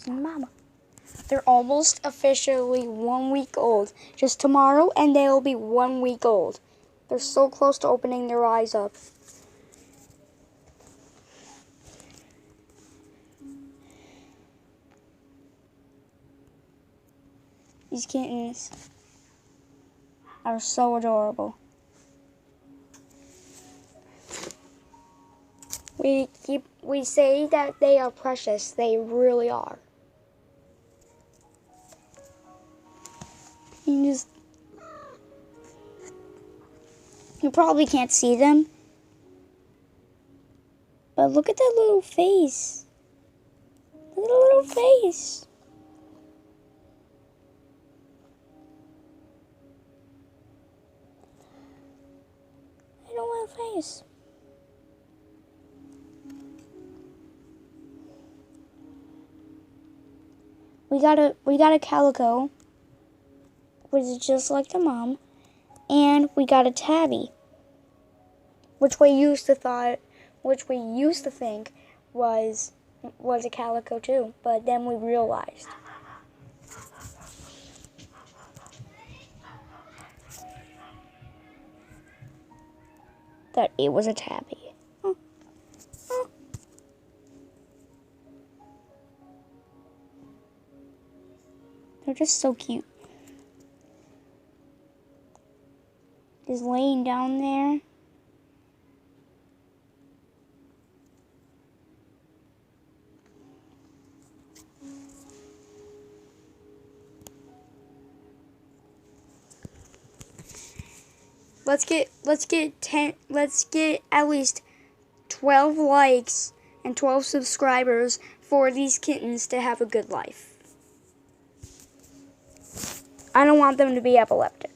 losing mama. They're almost officially 1 week old. Just tomorrow and they'll be 1 week old. They're so close to opening their eyes up. These kittens are so adorable. We say that they are precious. They really are. You probably can't see them, but look at that little face. Look at the little face. I don't want a face. We got a calico, which is just like the mom, and we got a tabby, which we used to think was a calico too, but then we realized that it was a tabby. They're just so cute. Just laying down there. Let's get at least 12 likes and 12 subscribers for these kittens to have a good life. I don't want them to be epileptic.